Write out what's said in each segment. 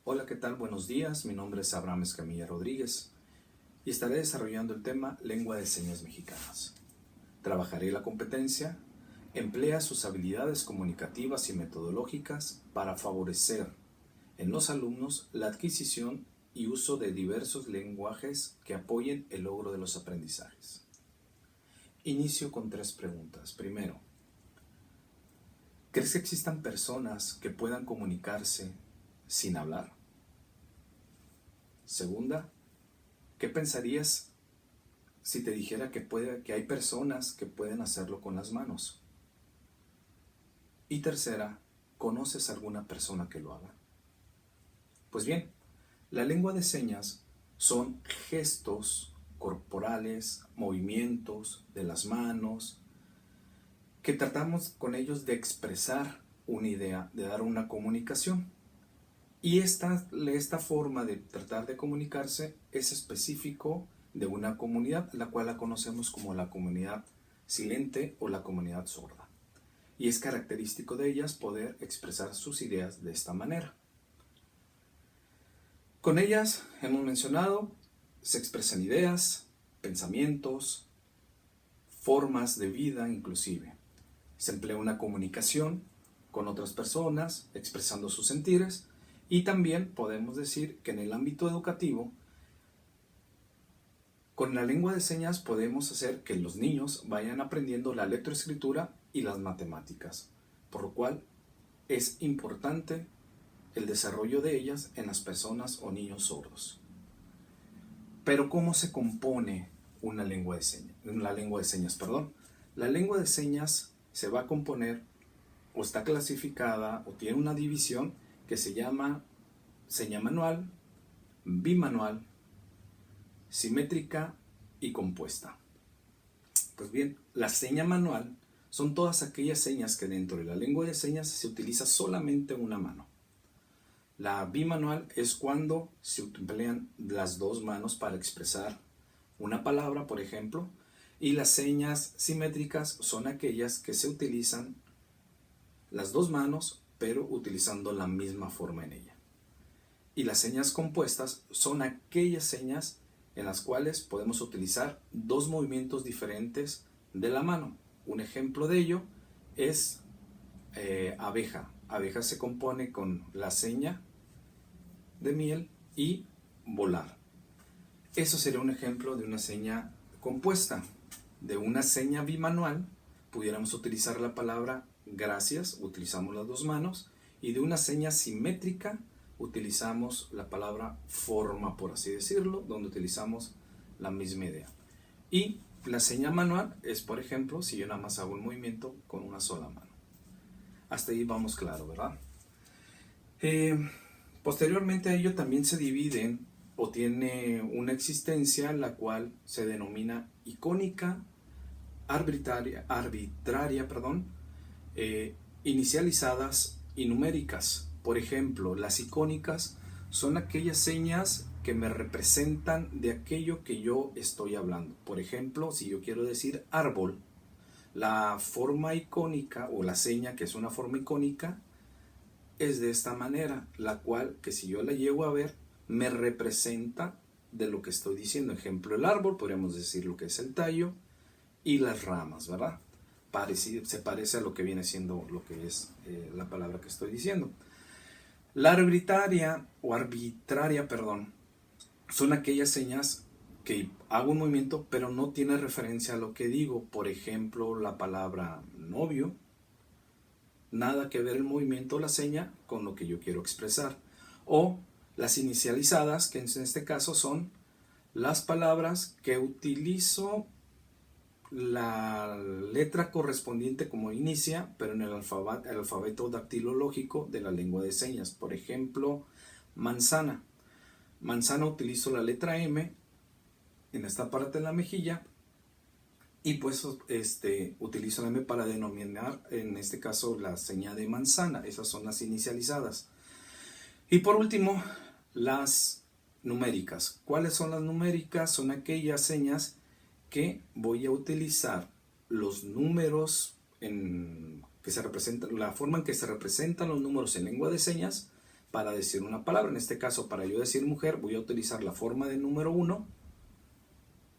Hola, ¿qué tal? Buenos días. Mi nombre es Abraham Escamilla Rodríguez y estaré desarrollando el tema Lengua de Señas Mexicanas. Trabajaré la competencia, emplea sus habilidades comunicativas y metodológicas para favorecer en los alumnos la adquisición y uso de diversos lenguajes que apoyen el logro de los aprendizajes. Inicio con 3 preguntas. Primero, ¿crees que existan personas que puedan comunicarse sin hablar? Segunda, ¿qué pensarías si te dijera que hay personas que pueden hacerlo con las manos? Y tercera, ¿conoces alguna persona que lo haga? Pues bien, la lengua de señas son gestos corporales, movimientos de las manos, que tratamos con ellos de expresar una idea, de dar una comunicación. Y esta forma de tratar de comunicarse es específico de una comunidad, la cual la conocemos como la comunidad silente o la comunidad sorda. Y es característico de ellas poder expresar sus ideas de esta manera. Con ellas, hemos mencionado, se expresan ideas, pensamientos, formas de vida inclusive. Se emplea una comunicación con otras personas, expresando sus sentires. Y también podemos decir que en el ámbito educativo, con la lengua de señas podemos hacer que los niños vayan aprendiendo la lectoescritura y las matemáticas, por lo cual es importante el desarrollo de ellas en las personas o niños sordos. Pero ¿cómo se compone una lengua de señas? La lengua de señas se va a componer o está clasificada o tiene una división que se llama seña manual, bimanual, simétrica y compuesta. Pues bien, la seña manual son todas aquellas señas que dentro de la lengua de señas se utiliza solamente una mano. La bimanual es cuando se emplean las dos manos para expresar una palabra, por ejemplo, y las señas simétricas son aquellas que se utilizan las dos manos, pero utilizando la misma forma en ella. Y las señas compuestas son aquellas señas en las cuales podemos utilizar dos movimientos diferentes de la mano. Un ejemplo de ello es abeja. Abeja se compone con la seña de miel y volar. Eso sería un ejemplo de una seña compuesta. De una seña bimanual pudiéramos utilizar la palabra gracias, utilizamos las dos manos, y de una seña simétrica utilizamos la palabra forma, por así decirlo, donde utilizamos la misma idea. Y la seña manual es, por ejemplo, si yo nada más hago un movimiento con una sola mano. Hasta ahí vamos claro, ¿verdad? Posteriormente a ello también se dividen o tiene una existencia la cual se denomina icónica, arbitraria, inicializadas y numéricas. Por ejemplo, las icónicas son aquellas señas que me representan de aquello que yo estoy hablando. Por ejemplo, si yo quiero decir árbol, la forma icónica o la seña que es una forma icónica es de esta manera, la cual que si yo la llego a ver me representa de lo que estoy diciendo. Ejemplo, el árbol, podríamos decir lo que es el tallo y las ramas, ¿verdad? Se parece a lo que viene siendo lo que es la palabra que estoy diciendo. La arbitraria, son aquellas señas que hago un movimiento pero no tiene referencia a lo que digo. Por ejemplo, la palabra novio, nada que ver el movimiento o la seña con lo que yo quiero expresar. O las inicializadas, que en este caso son las palabras que utilizo la letra correspondiente como inicia, pero en el alfabeto dactilológico de la lengua de señas. Por ejemplo, manzana. Manzana utilizo la letra M en esta parte de la mejilla y pues utilizo la M para denominar en este caso la señal de manzana. Esas son las inicializadas. Y por último, las numéricas. ¿Cuáles son las numéricas? Son aquellas señas que voy a utilizar los números que se representan, la forma en que se representan los números en lengua de señas, para decir una palabra. En este caso, para yo decir mujer, voy a utilizar la forma de número 1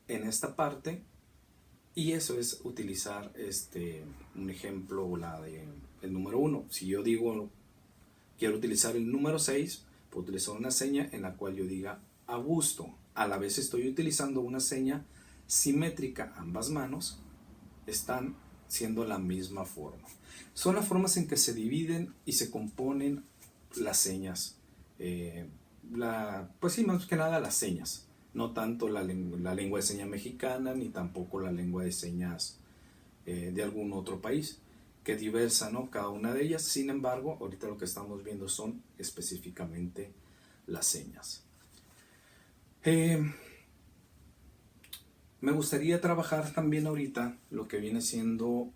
en esta parte, y eso es utilizar un ejemplo, el número 1. Si yo digo, quiero utilizar el número 6, puedo utilizar una seña en la cual yo diga Augusto. A la vez estoy utilizando una seña simétrica, ambas manos están siendo la misma forma. Son las formas en que se dividen y se componen las señas. Pues sí, más que nada las señas. No tanto la lengua de señas mexicana, ni tampoco la lengua de señas de algún otro país, que es diversa, ¿no? Cada una de ellas. Sin embargo, ahorita lo que estamos viendo son específicamente las señas. Me gustaría trabajar también ahorita lo que viene siendo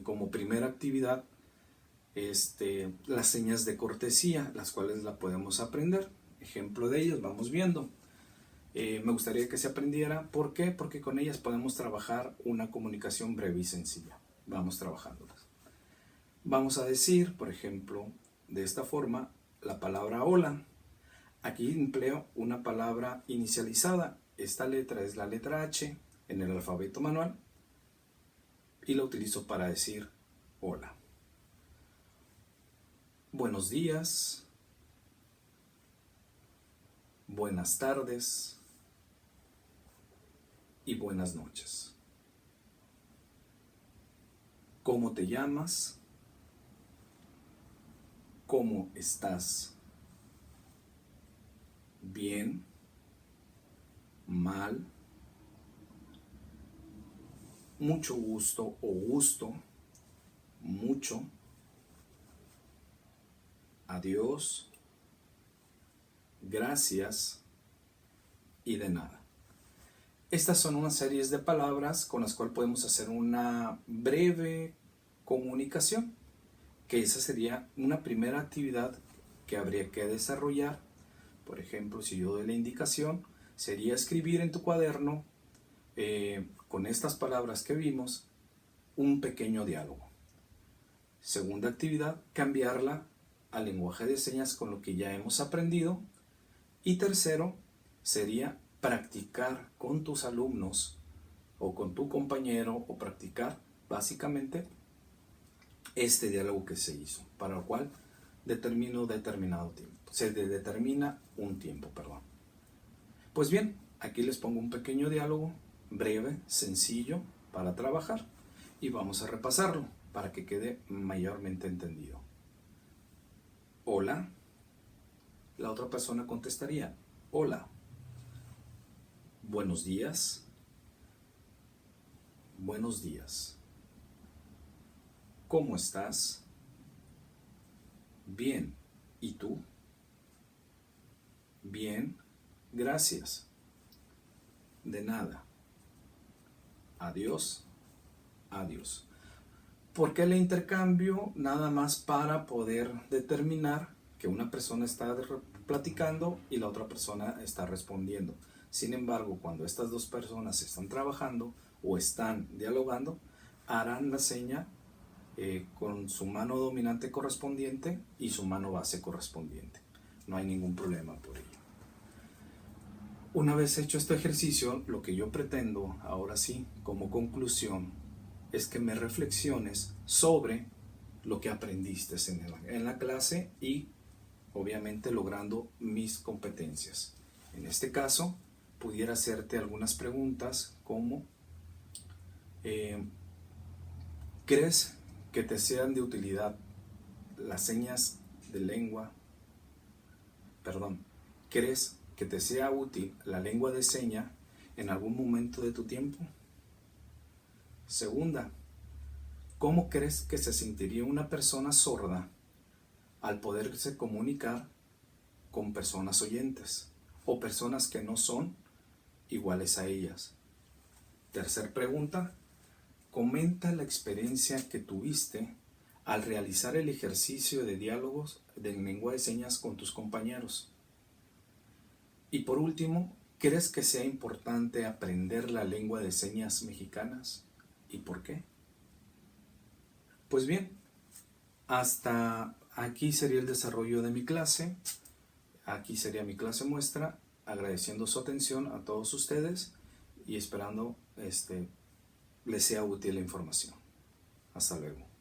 como primera actividad las señas de cortesía, las cuales la podemos aprender. Ejemplo de ellas, vamos viendo. Me gustaría que se aprendiera. ¿Por qué? Porque con ellas podemos trabajar una comunicación breve y sencilla. Vamos trabajándolas. Vamos a decir, por ejemplo, de esta forma, la palabra hola. Aquí empleo una palabra inicializada. Esta letra es la letra H en el alfabeto manual y la utilizo para decir hola. Buenos días, buenas tardes y buenas noches. ¿Cómo te llamas? ¿Cómo estás? ¿Bien? ¿Mal? Mucho gusto o gusto, mucho, adiós, gracias y de nada. Estas son unas series de palabras con las cuales podemos hacer una breve comunicación, que esa sería una primera actividad que habría que desarrollar. Por ejemplo, si yo doy la indicación, sería escribir en tu cuaderno con estas palabras que vimos un pequeño diálogo. Segunda actividad, cambiarla al lenguaje de señas con lo que ya hemos aprendido. Y tercero, sería practicar con tus alumnos o con tu compañero, o practicar básicamente este diálogo que se hizo, para lo cual determinado tiempo. Se determina un tiempo, perdón. Pues bien, aquí les pongo un pequeño diálogo breve, sencillo, para trabajar, y vamos a repasarlo para que quede mayormente entendido. Hola. La otra persona contestaría, hola. Buenos días. Buenos días. ¿Cómo estás? Bien. ¿Y tú? Bien. Gracias. De nada. Adiós. Adiós. ¿Por qué el intercambio? Nada más para poder determinar que una persona está platicando y la otra persona está respondiendo. Sin embargo, cuando estas dos personas están trabajando o están dialogando, harán la seña con su mano dominante correspondiente y su mano base correspondiente. No hay ningún problema por ello. Una vez hecho este ejercicio, lo que yo pretendo, ahora sí, como conclusión, es que me reflexiones sobre lo que aprendiste en la clase y obviamente logrando mis competencias. En este caso, pudiera hacerte algunas preguntas como ¿crees que te sean de utilidad las señas de lengua? ¿Crees que te sea útil la lengua de seña en algún momento de tu tiempo? Segunda, ¿cómo crees que se sentiría una persona sorda al poderse comunicar con personas oyentes o personas que no son iguales a ellas? Tercer pregunta, comenta la experiencia que tuviste al realizar el ejercicio de diálogos de lengua de señas con tus compañeros. Y por último, ¿crees que sea importante aprender la lengua de señas mexicanas? ¿Y por qué? Pues bien, hasta aquí sería el desarrollo de mi clase. Aquí sería mi clase muestra, agradeciendo su atención a todos ustedes y esperando les sea útil la información. Hasta luego.